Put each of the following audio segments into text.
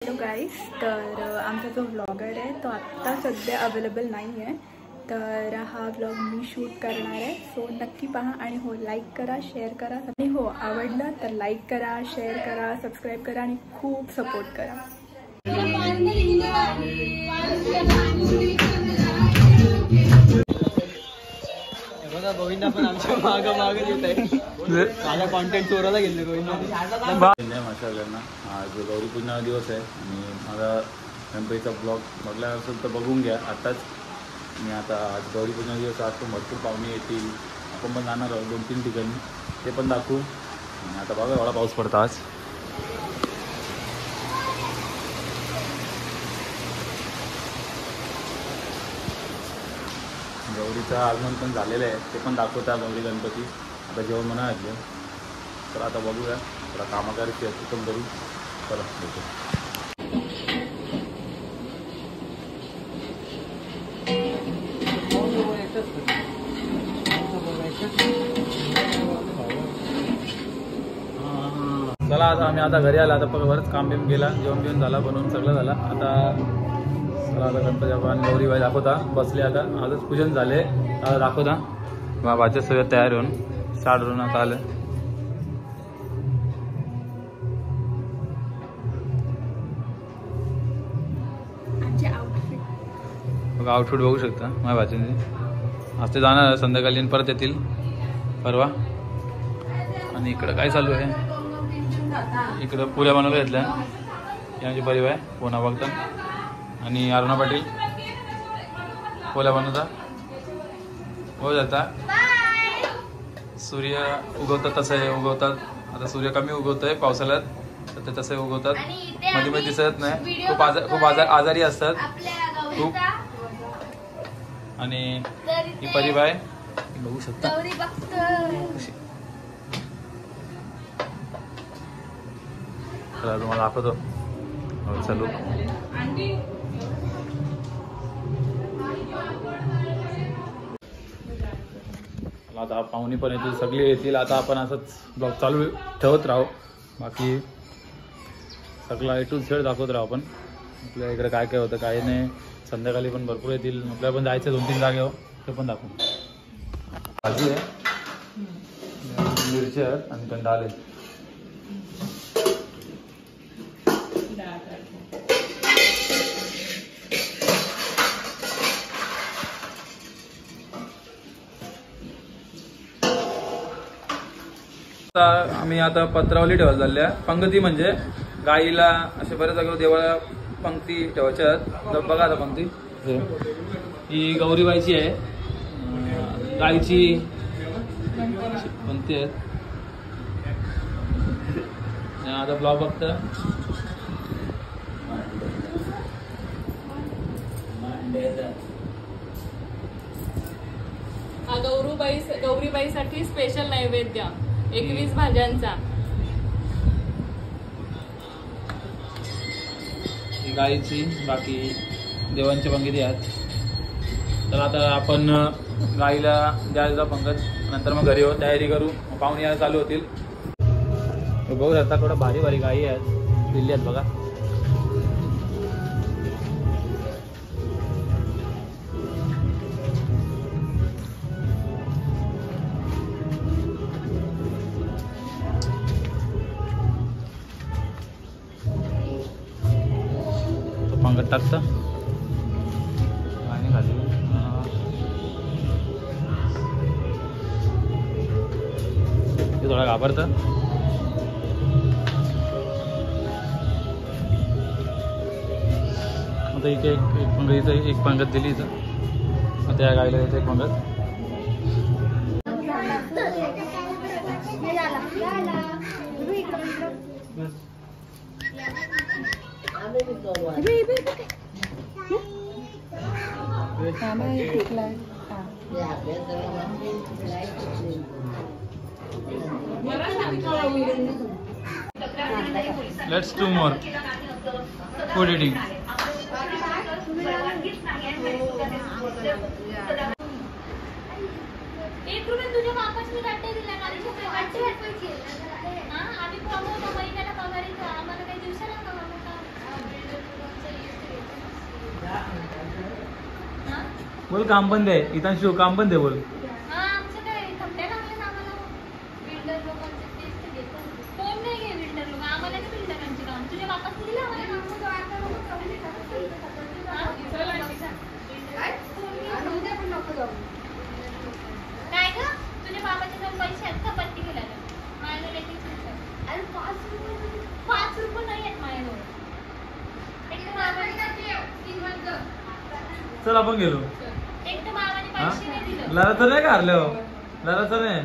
Hello गाईस, तर आमचा जो व्लॉगर आहे तो आत्ता सध्या अवेलेबल नाही आहे, तर हा व्लॉग मी शूट करणार आहे. सो नक्की पहा आणि हो लाईक करा, शेअर करा आणि हो आवडलं तर लाईक करा, शेअर करा, सबस्क्राईब करा आणि खूप सपोर्ट करा. बघा गोविंदा पण आमच्या मागं येत आहे. माझा कॉन्टेंट चोरायला गेले गोविंदा. सगळ्यांना आज गौरीपूजन दिवस आहे आणि माझा गणपतीचा ब्लॉग बघला असेल तर बघून घ्या. आत्ताच मी आता आज गौरीपूजन दिवस असतो, भरपूर पाहुणे येतील, आपण पण जाणार आहोत 2-3 ठिकाणी, ते पण दाखवू. आणि आता बघा एवढा पाऊस पडतो आज. गौरीचं आगमन पण झालेलं आहे, ते पण दाखवता गौरी गणपती. आता जेवण म्हणा ऐकलं तर आता बघूया, थोडा कामाकारीची पण करू. चला भेटू. चला आता आम्ही आता घरी आला. आता बरंच काम बिम गेला, जेवण बिवून झाला, बनवून सगळं झालं. आता चला आता गणपती बाप्पा गौरी बाई दाखवता बसले. आता आजच पूजन झाले, आता दाखवता. भाज्या सगळं तयार होऊन स्टार्ट होऊन आता आलं. बघा आउटफिट बघू शकता माझ्या भाजींची. आज ते जाणार संध्याकाळी परत येतील परवा. आणि इकडं काय चालू आहे, इकडं पुऱ्या बनवल्या घेतल्या. यांची परिवार आहे पोना बघता आणि अरुणा पाटील पोल्या बनवता. हो जाता सूर्य उगवतात तसे उगवतात. आता सूर्य कमी उगवत आहे पावसाळ्यात, तर ते तसे उगवतात. मध्ये मध्ये दिसत नाही, खूप आजारी असतात खूप. आणि ही परिवार बघू शकता. चला तुम्हाला दाखवतो. चालू आता पाहुणे पण येतील, सगळे येतील. आता आपण असंच ब्लॉग चालू ठेवत राहू. बाकी सगळा A to Z दाखवत राहू आपण. आपल्या इकडे काय काय होतं काय नाही. संध्याकाळी पण भरपूर येतील, आपल्याला पण जायचं 2-3 जागेवर, ते पण दाखवू. भाजी आहे, मिरची आहेत आणि पण डाळ आहे. आम्ही आता पत्रावली ठेवायला चालल्या. पंक्ती म्हणजे गाईला असे बऱ्याच जागेवर देवाला पंक्ती ठेवायच्या आहेत. तर बघा आता पंक्ती ही गौरीबाईची आहे, गाईची पंक्ती आहेत. आता ब्लॉग बघता. हा गौरीबाईसाठी स्पेशल नैवेद्य 21 भाज्यांचा. गाईची बाकी देवांची पंक्ती आहेत. तर आता आपण गाईला द्यायचा पंगत, नंतर मग घरी तयारी करू. पाहुणे यायला चालू होतील. बघू शकता थोडं भारी भारी गाई आहेत, दिल्ली आहेत बघा. पंगत टाकता आणि खाली ते थोडा घाबरतं. आता इथे एक पंगत, इथं एक पंगत दिली. इथं आता या गाईला येते एक पंगत. Let's do more food eating. तुझ्या बापाची गाठी दिल्या माझी गाठी वाटवायची. आम्ही प्रॉब्लेम महिन्याला पगारी आम्हाला काही दिवसाला बोल काम बंद आहे इथांशू काम बंद आहे बोल. हा आमचं काय खड्डे लागले आम्हाला बिल्डर लोकांचे टेस्ट घेतो कोण नाही घे बिल्डर लोक आम्हाला बिल्डरांचे काम तुझ्या बापास दिले आम्हाला काय ग तुझ्या बाबाचे जर पैसे आहेत का पत्ती केला माझ्याकडे अरे 5 रुपये नाही आहेत माझ्याजवळ एक तर बाबाने चल आपण गेलो. एक तर बाबाने पैसे नाही दिले लरा तर नाही का हरले हो लरा तर नाही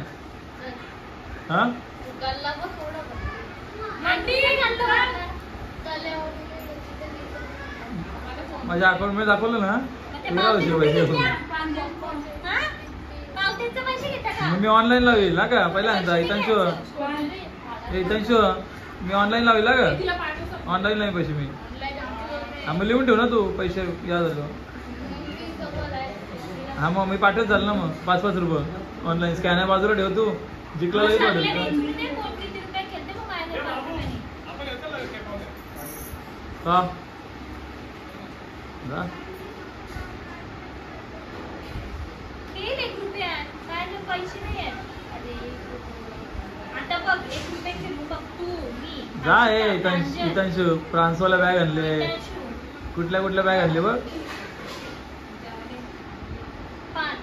हा गल्ला बघ थोडं मंडी घालतो गल्ल्यावर माझ्या अकाउंट मध्ये दाखवलं ना तेरा वर्षी पैसे पावतीचे पैसे घेता का मी ऑनलाईन लावेल ना का पहिल्यांदा इथांशू मी ऑनलाईन लावेल ना का ऑनलाईन लावेल पैसे मी मग लिहून ठेव ना तू पैसे या झालो. हा मग मी पाठवत झालं ना मग 5-5 रुपये ऑनलाईन स्कॅनर बाजूला ठेव तू जिंकला लगेच पाठवतो. हा पैसे नाही आहेत आता बघ 1 रुपये खेळू बघ तू मी जा इथांशू फ्रान्सवाला बॅग आणले कुठल्या बॅग आणले बघ 5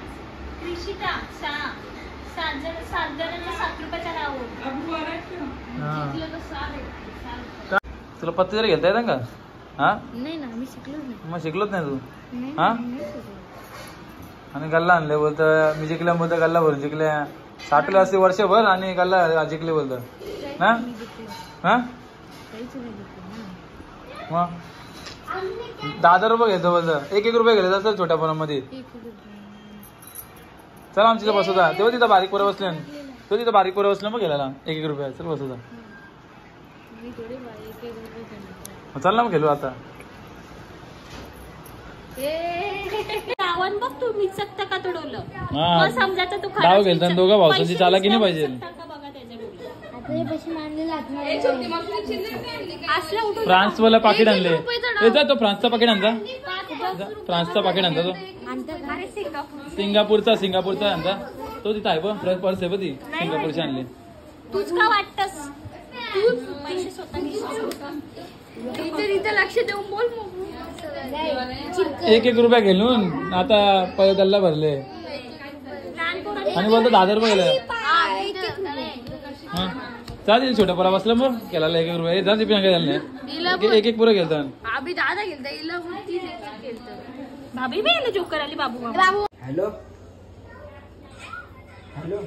त्रिशिता 7 जणांना 7 रुपयाचा राहू तुला पत्ते जरी घेता येतं का हा नाही ना मी शिकलोच नाही मग शिकलोच नाही तू हा आणि गल्ला आणले बोलतं मी जिंकल्या बोलतं गल्ला भरून जिंकल्या 60 असते वर्षभर आणि गल्ला जिंकले बोलतं ना हा मग 10 रुपये घेतो बोलतं 1 रुपये गेले तसं छोट्या फोनामध्ये. चल आमच्या बसवता तेव्हा तिथं बारीक पोरं बसले तो तिथं बारीक पोरं बसलं मग गेला 1 रुपया चल बसवता चल ना मग गेलो आता. गावात बघ तू मी चकता का तुडवलं हा समजायचं तू डाव गेलता दोघं भावसांची चालाकी नाही पाहिजे. फ्रान्सवाला पाकिट आणले येतात तो फ्रान्सचा पाकिट आणता फ्रान्सचा पाकिट आणता तो सिंगापूरचा आणता तो तिथं आहे बघ पर्स आहे बघ ती सिंगापूरची आणली. तूच का वाटतस तूच पैसे स्वतः इथं लक्ष देऊन बोल 1 रुपया घेऊन आता गल्ला भरले आणि बोलतो 10 रुपये गेले. हा चालेल छोट्या पोरा बसलं मग केला 1 रुपये जा ती झाले 1 पुरं गेलं अभी दादा गेलता इला भाभी भी आले जोकर आली बाबू हॅलो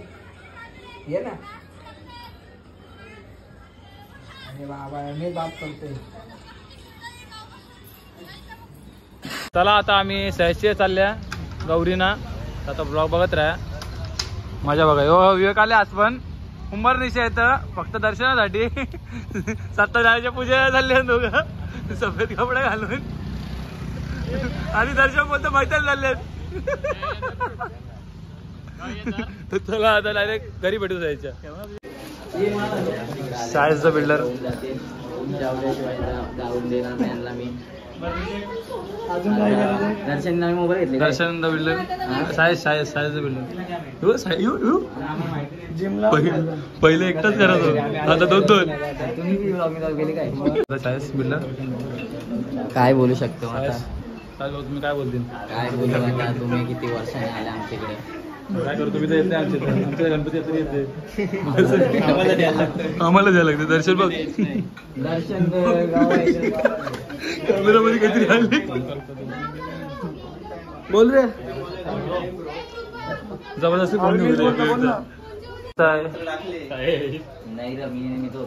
ये ना अरे बाबा मी बाप करतोय. चला आता आम्ही सहशी चालल्या गौरीना आता ब्लॉग बघत राहा माझ्या बघा हो विवेक आले आज पण उंबर निशा येतं फक्त दर्शनासाठी सत्यनारायणच्या पूजा झाले दोघं सफेद कपडे घालून आणि दर्शन बोलतं मैत्रीला चालले. तर चला आता डायरेक्ट घरी भेटू जायच्या. सायन्सचा बिल्डर दर्शन द बिल्डर सायन्सचा बिल्डर पहिले एकटाच करत होतो आता 2 सायन्स बिल्डर काय बोलू शकतो आता तुम्ही काय बोलतील काय बोलू आता तुम्ही किती वर्षांनी आले आमच्याकडे काय करू तुम्ही तर येत नाही आमच्या गणपती येते आम्हाला द्यायला लागते दर्शन बघ दर्शन कॅमेरामध्ये काहीतरी आले बोल रे जबरदस्ती फोन घेऊ नाही रे मी तो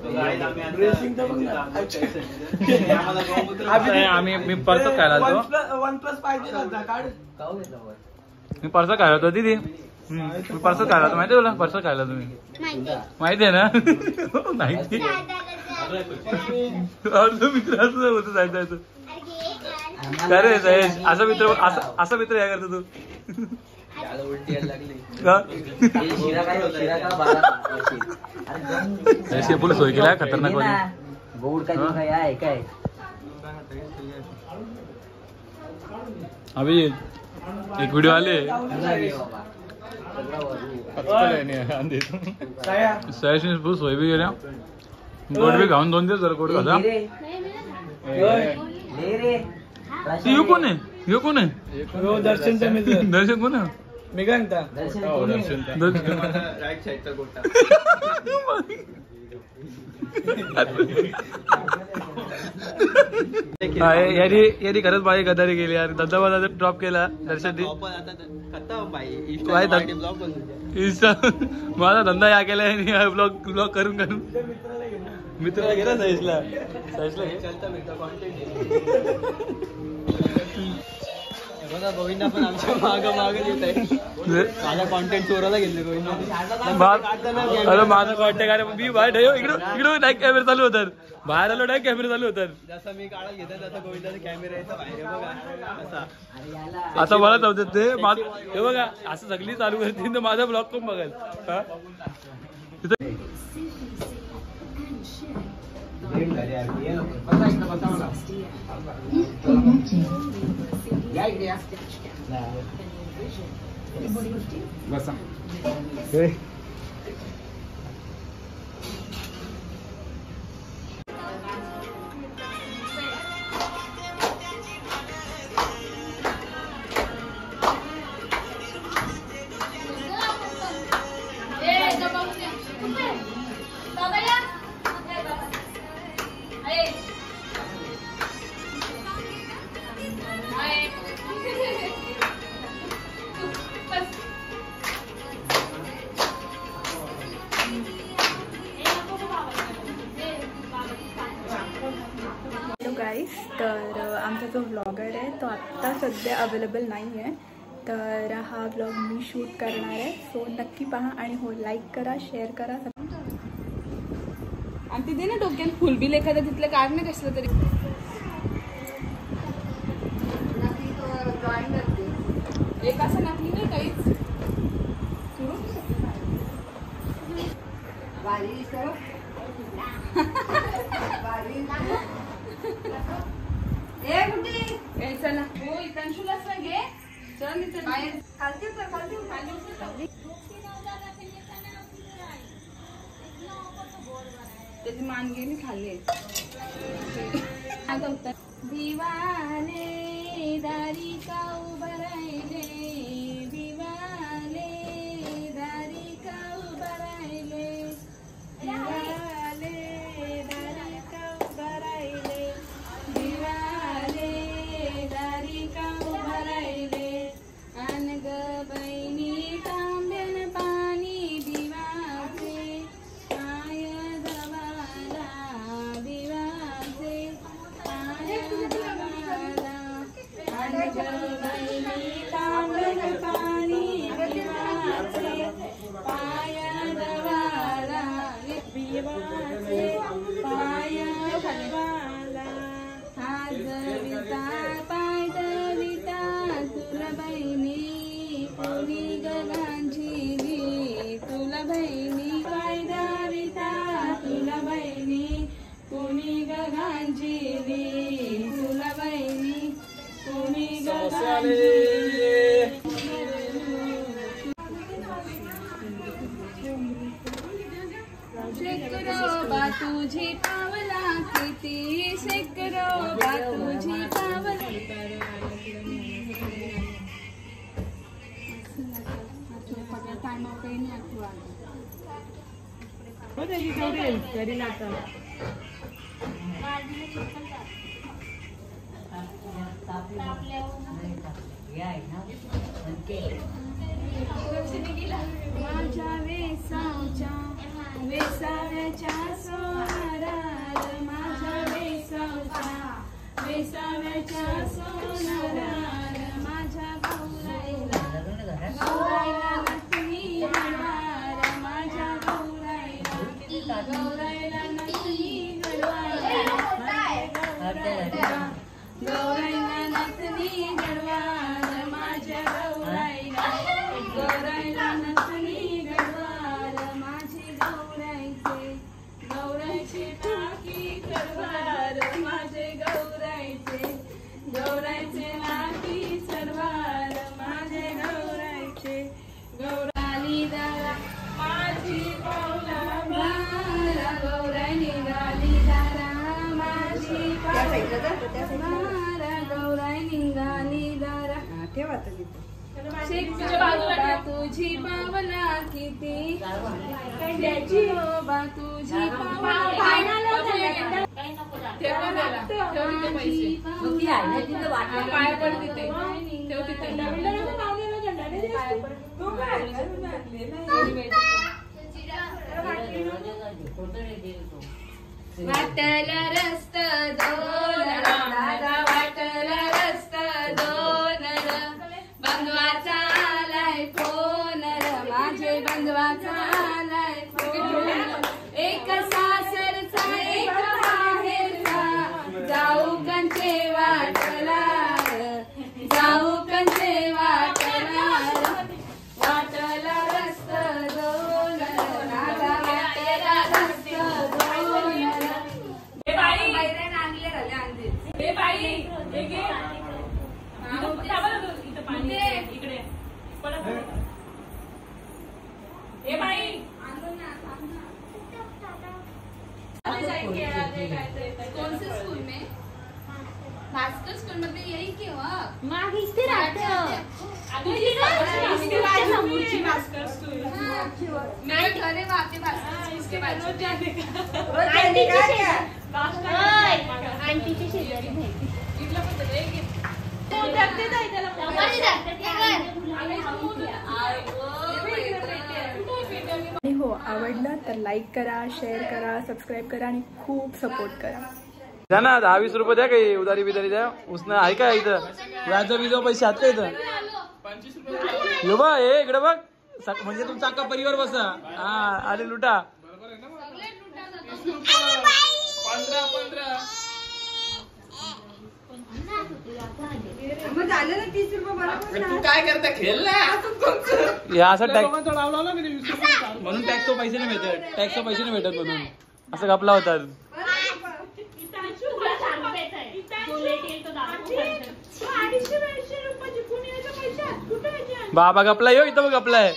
मी परसात खायला होतो मी परसात खायला होतो दीदी मी परसात खायला होतो माहिती तुला परसात खायला तुम्ही माहिती आहे ना माहिती मित्र असं होतं जायचं काय रे जयेश असा मित्र या करतो तू शेपूल सोय केला खतरनाक गोड काय आहे काय अभी एक वीडियो आले सोय बी गेल्या गोड बी खाऊन 2 दिवस जर गोड खाजा यो कोण आहे दर्शन दर्शन कोण आहे मी काय म्हणता राईट साईडचा गोटा यारी खरंच बाई गदारी गेली यार धबधबा ड्रॉप केला दर्शन माझा धंदा या केला ब्लॉग करून मित्राला गेला साईशला बघा गोविंदा पण आमच्या माग येत आहे माझा कॉन्टेंट चोरायला गेले गोविंदा अरे माझा कॉन्टॅक्ट अरे मी बाहेर ठेव इकडं डायरेक्ट कॅमेरा चालू होतात बाहेर आलो डायरेक्ट कॅमेरा चालू होतात जसं मी काढत घेतात आता गोविंदाचा कॅमेरा यायचा बाहेर बघा असा आता मला जाऊ देत ते हे बघा असं सगळी चालू करतील तर माझा ब्लॉग कोण बघाल गाईस तर आमचा जो व्लॉगर आहे तो आत्ता सध्या अवेलेबल नाही आहे तर हा व्लॉग मी शूट करणार आहे सो नक्की पहा आणि हो लाईक करा शेअर करा आणि तिथे ना डोक्यात फुलबिल एखादं तिथलं काढ ना कसलं तरी एक असं नकली नाही काहीच चला हो इथंशुलाच ना घे चल त्याची मान गेली खाल्ली दिवाले दारी का उभं राहिले दिवाले दारी का उभं राहिले दिवाले दारी का उभं राहिले दिवाले दारी का उभं राहिले अन ग बहिणी तांब्यान पाणी दिवाचे पाय दवाला दिवाचे पाय दवाला अन ग बहिणी तांब्यान पाणी दिवाचे पाय दवाला दिवाचे पाय दवाला हाजविता पाय दविता तुला बहिणी कोणी गगांझिली तुला बहिणी पाय दविता तुला बहिणी कोणी गगांझिली तुला बहिणी कोणी गगांझिली शेकरोबा तुझी पावला किती शेकरोबा तुझी पावला माझ्या वेसाव्याच्या सोनारात माझ्या वेसाव्याच्या सोनारात माझ्या गौराईला नथनी गडवार माझ्या गौराईला नथनी गौराईला नथनी गडवार माझ्या गौराईला नथनी गडवार माझी गौराईचे टाकी गडवार माझे गौराईचे गौराई निघाली दारा ठेवा आता तिथे तुझी पावला किती कंड्याची बा तुझी पाय पड तिथे ठेव तिथे वाटला रस्त दोन दादा वाटला रस्त दोन बंधवाचा आलाय फोन माझे बंधवाचा आलाय फोन एक सासरचा एक बाहेरचा जाऊ कंचे वाटला जाऊ कंचे वाटला वाटला रस्त दोन दादा वाटला रस्त दोन कौन से स्कूल में भास्कर स्कूल में यही क्यों भास्कर स्कूल मैं घरे वापस भास्कर इसके बाद आंटीची शेजारी आणि हो आवडलं तर लाईक करा, शेअर करा, सबस्क्राईब करा आणि खूप सपोर्ट करा. द्या ना 10-20 रुपये द्या काही उधारी बिदारी द्या. उसनं आहे का इथं व्याज बिजो पैसे आहेत का इथं? यो बा हे इकडे बघ म्हणजे तुमचा अख्खा परिवार बसा. हा आले लुटा. झालं ना 30 रुपये बरोबर. तू काय करता खेळ ना असं टॅक्स म्हणून टॅक्सचे पैसे नाही भेटत. टॅक्सचे पैसे नाही भेटत म्हणून असं घपला होता. बाबा गपला यो इथं गपलाय.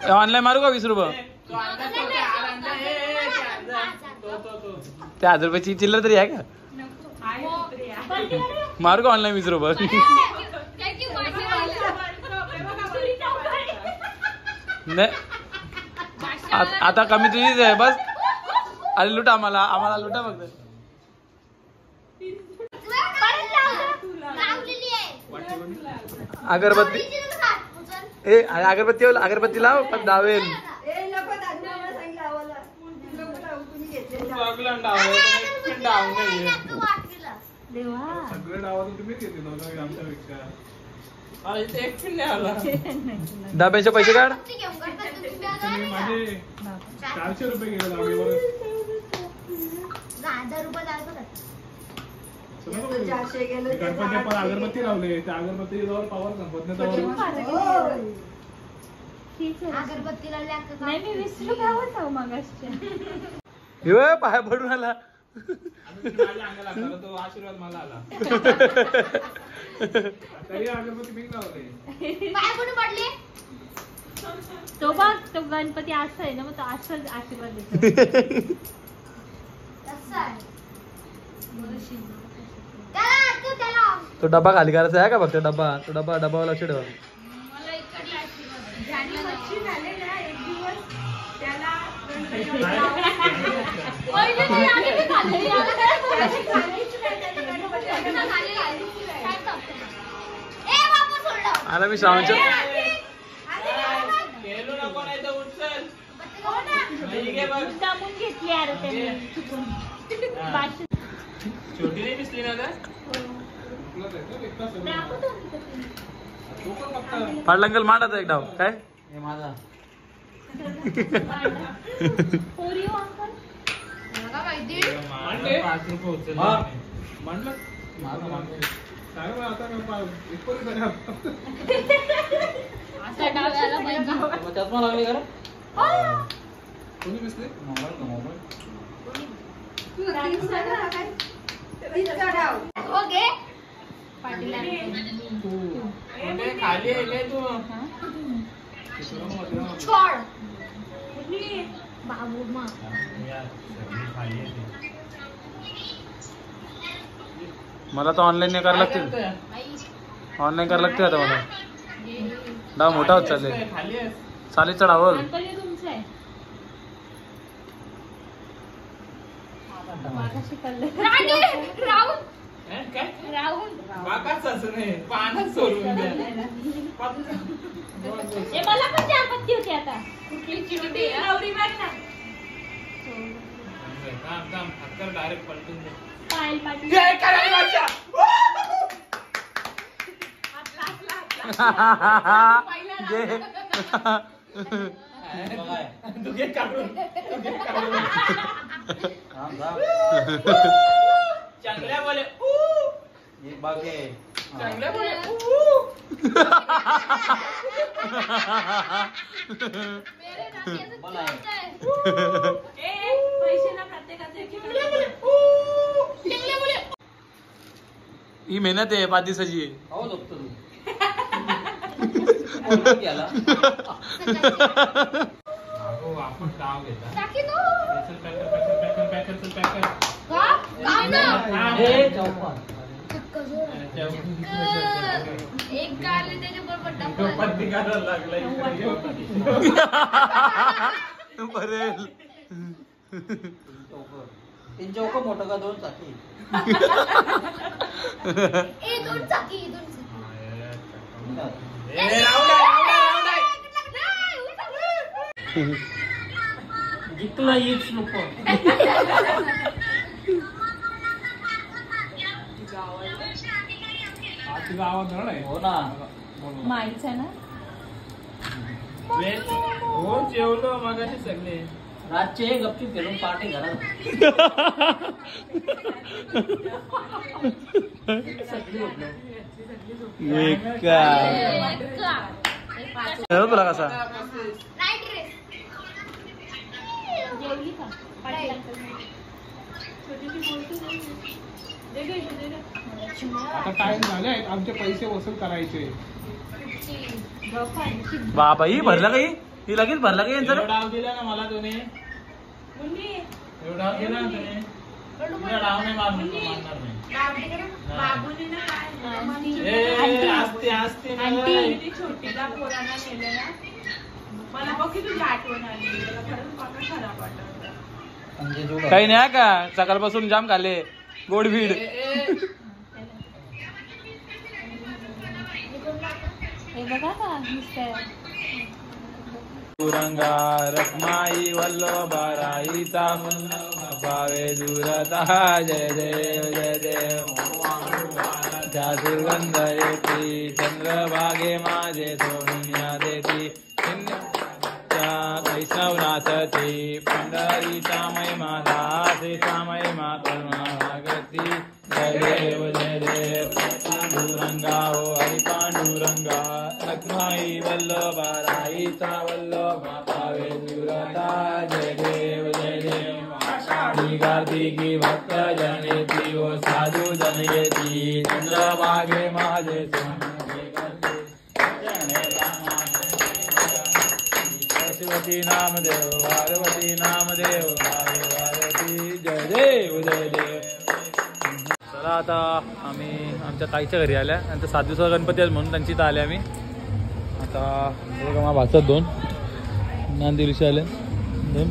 ऑनलाईन मारू का 20 रुपये? त्या 1000 रुपयाची चिल्लर तरी आहे का? मारू का ऑनलाईन 20 रुपये? नाही आता कमी तुझीच आहे बस. अरे लुटा आम्हाला लुटा फक्त. अगरबत्ती अगरबत्ती लाव पण दावेल. डब्याचे पैसे काढ. 400 रुपये गेले गणपती पण अगरबत्ती लावले. त्या अगरबत्ती जवळ पावर गणपती पाया पडून आला. तो आशीर्वाद मला आला तरी अगरबत्ती मी लावले. तो बघ तो गणपती असं आहे ना मग तो असं आशीर्वाद देतो. तो डब्बा खाली करायचा आहे का फक्त डब्बा लक्ष ठेवा. आला मी श्रावणच्या घेतली यार छोटी नाही दिसली ना का? पाडलंकल मांडाचा एक डाव काय माझा चष्मा लागले का? ओके पाटील खाली आहे काय तू छोड बाबू मा मला तर ऑनलाईन नाही करायला लागतील ऑनलाईन करायला लागतील आता मला डाव मोठा होत चालेल खाली आहे चालेल चढावं तुमचं आहे राऊंड काय राऊंड वाकाच असं नाही पानच सोडून द्या हे मला पण 4 पत्ती होती आता कुठली चिमटी नवरी बाग ना काम हक्कर डायरेक्ट पलटून दे पायल पाटील तू घे काढून चांगल्या बोले चांगल्या बोले मेरे नाती असं खेळत आहे. पैसे ना प्रत्येकाचे ही मेहनत आहे 5 दिवसाची हो झोपतो तू आपण डाव घेता टाकी तू पॅकर काय ना एक कारले त्याच्या बरोबर डब्बल. पत्ती करायला लागलाय बरेल त्यांच्या ओक मोठं का 2 चाकी ए 2 चाकी जिंकला येच लोक गावात धड आहे हो ना माईचा ना हो जेवलो मगाशी सगळे रातचे गपचूप गेलो पाटे घरात सगळी झोपलो तुला कसा नाईट ड्रेस जेवली का आता टाइम झाले आमचे पैसे वसूल करायचे बाबा ही भरला काही ही लगेच भरला काही यांचं डाव दिला ना मला तुम्ही डाव दिला ना तुम्ही तुला डाव नाही मारणार नाही असते छोटीला पोरांना नेलं ना मला बघ की तुझी आठवण आली मला खरंच पाका खराब वाटत काही नाही का सकाळपासून जाम खाल्ले गोड भीड हे बघा का मिस्टर तुरंगा रखमाई वल्लभाराईचा भावे दूरता जय देव त्या दुर्गंध येती चंद्रभागे माझे सोनिया देती त्या वैष्णव नाचती पंढरीचा महिमा दासीचा महिमा कर्मागती जय देव पांडुरंगा हो हरी पांडुरंगा लक्ष्माई वल्लभाराईचा वल्लभा पावे दुरता जय देव कार्तिकी भक्त जन येती ओ साधू जन येती चंद्रभागे माझे सरस्वती नामदेव पार्वती नामदेव पार्वती जय देव चला आता आम्ही आमच्या ताईच्या घरी आल्या नंतर 7 दिवसाचा गणपती आहे म्हणून त्यांची इथं आले आम्ही आता बघा मला भाचत 2 नांदिवशी आले 2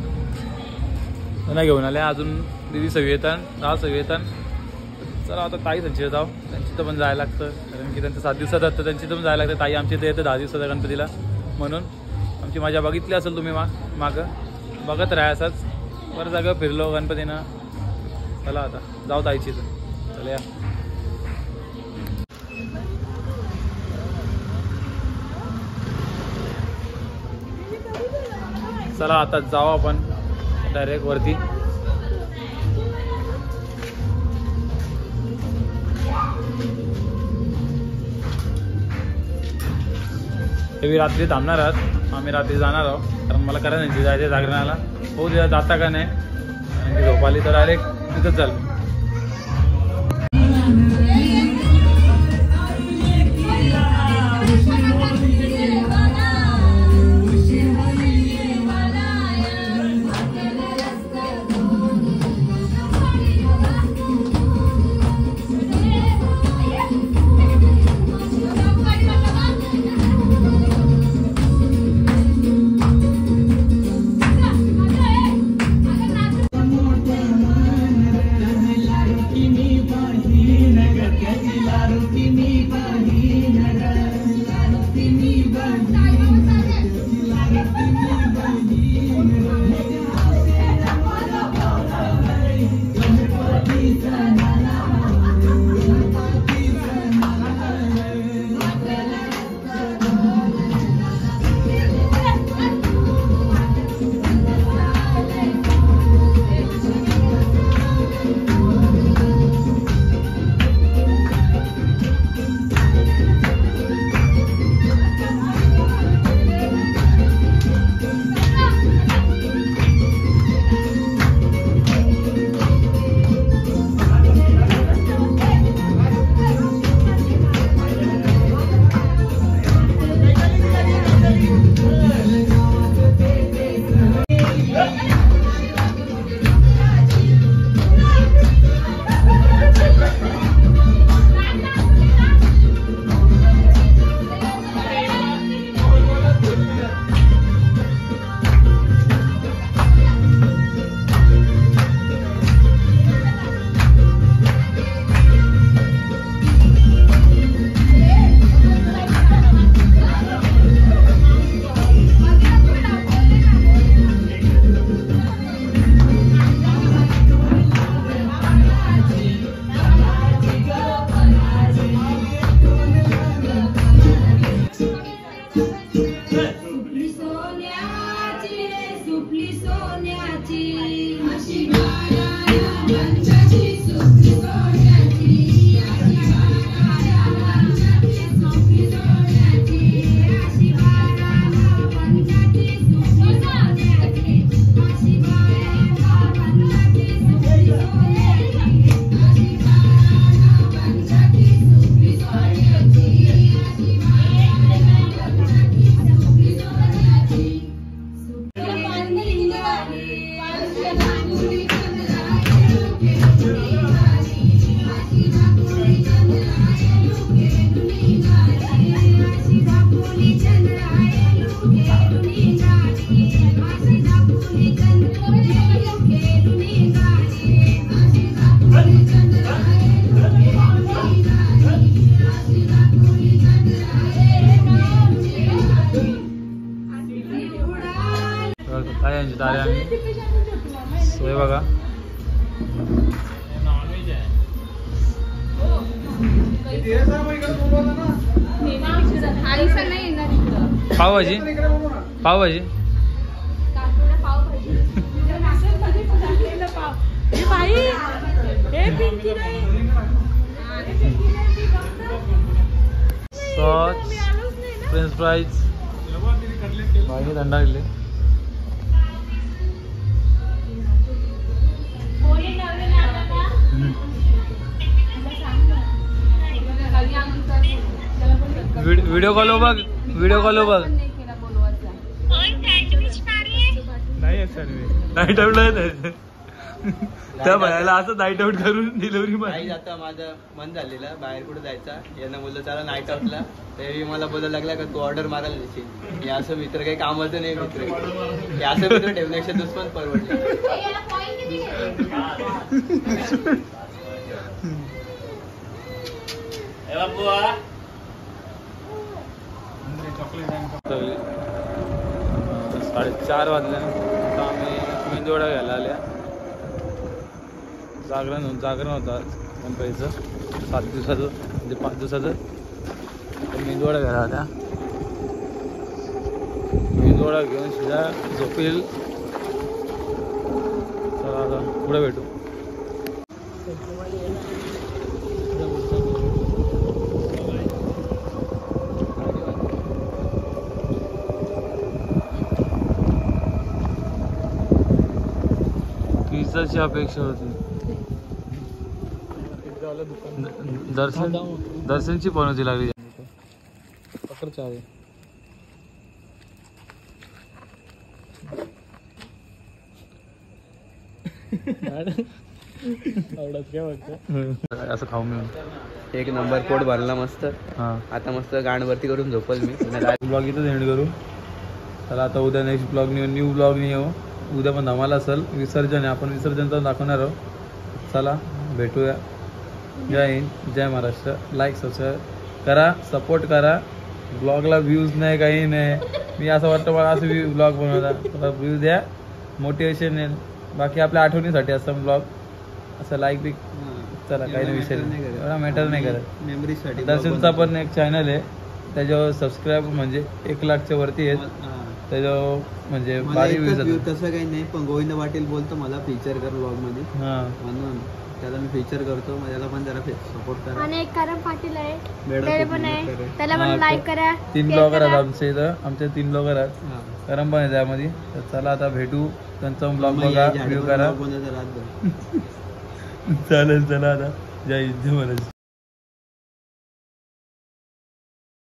त्यांना घेऊन आले अजून दिदी सवी येतात 10 सवी येतात चला आता ताई त्यांची येत आहो त्यांची तर पण जायला लागतं कारण की त्यांचं 7 दिवसात असतं त्यांची तर पण जायला लागतं ताई आमची इथे येतं 10 दिवसाच्या गणपतीला म्हणून आमची मजा बघितली असेल तुम्ही मागं बघत राहा असंच बरं जागा फिरलो गणपतीनं चला आता जाऊ ताईची इथं चला या चला आता जाऊ आपण डायरेक्ट वरती हे रात्री थांबणार आहात आम्ही रात्री जाणार आहोत कारण मला करायला नाही जायचं जागरणाला हो द्या जाता का नाही आणि झोप आली तर डायरेक्ट तिथंच चालू आईसा नाही येणार इकडं. पावभाजी पावभाजी काकडा पावभाजी. सॉस फ्रेंच फ्राईज बाकी थंडा दिले. व्हिडिओ कॉल हो बघ व्हिडिओ कॉल हो बघ. नाईट आउट त्या भयाला असं नाईट आउट करून डिलिव्हरी नाही आता माझं मन झालेलं बाहेर कुठे जायचा. यांना बोललं चला नाईट आउटला. तरी मला बोलायला लागला का तू ऑर्डर मारायला देशील. हे असं मित्र काही कामाचं नाही मित्र. हे असं मित्र ठेवण्यापेक्षा दुश्मन परवडले. साडेचार वाजले. आता आम्ही मेंदूवडा घ्यायला आल्या. जागरण होता गणपतीचं 7 दिवसाचं म्हणजे 5 दिवसाचं. मेंदूवडा घ्यायला आल्या. मेंदूवडा घेऊन शिजा झोपेल. चला आता पुढे भेटू. पिझ्झाची अपेक्षा होती. दर्शनची पनोती लागली. पकड चार असं खाऊ मिळून एक नंबर पोट भरला मस्त. हां आता मस्त गाणवरती करून झोपल मी. ब्लॉग इथंच एंड करू. चला आता उद्या नेक्स्ट ब्लॉग न्यू ब्लॉग नाही येऊ. उद्या पण धमाल असेल. विसर्जन आहे. आपण विसर्जनचं दाखवणार आहोत. चला भेटूया. जय हिंद जय महाराष्ट्र. लाईक सबस्क्राईब करा सपोर्ट करा. ब्लॉगला व्ह्यूज नाही काही नाही. मी असं वाटतं मला असं ब्लॉग बनवता व्ह्यूज द्या मोटिवेशन येईल. बाकी आपल्या आठवणीसाठी असतं ब्लॉग. असं लाईक बिक चला काही नाही विषय एवढा मॅटर नाही करत. मेमरीसाठी दर्शनचा पण एक चॅनल आहे. त्याच्यावर सबस्क्राईब म्हणजे 1 लाखच्या वरती आहेत. त्याच्यावर म्हणजे भारी व्ह्यूज तसं काही नाही. पण गोविंद पाटील बोलतो मला फीचर कर ब्लॉग मध्ये. हां म्हणून त्याला मी फीचर करतो. त्याला पण जरा सपोर्ट करा. आणि एक कारण पाटील आहे बेडा त्याला पण आहे. त्याला पण लाईक करा. 3 ब्लॉगर आहेत आमच्या इथं. आमचे 3 ब्लॉगर आहेत. करम पण आहे त्यामध्ये. तर चला आता भेटू. त्यांचा ब्लॉग बघा व्ह्यू करा. चालेल चला आता जय हिंद जय महाराज.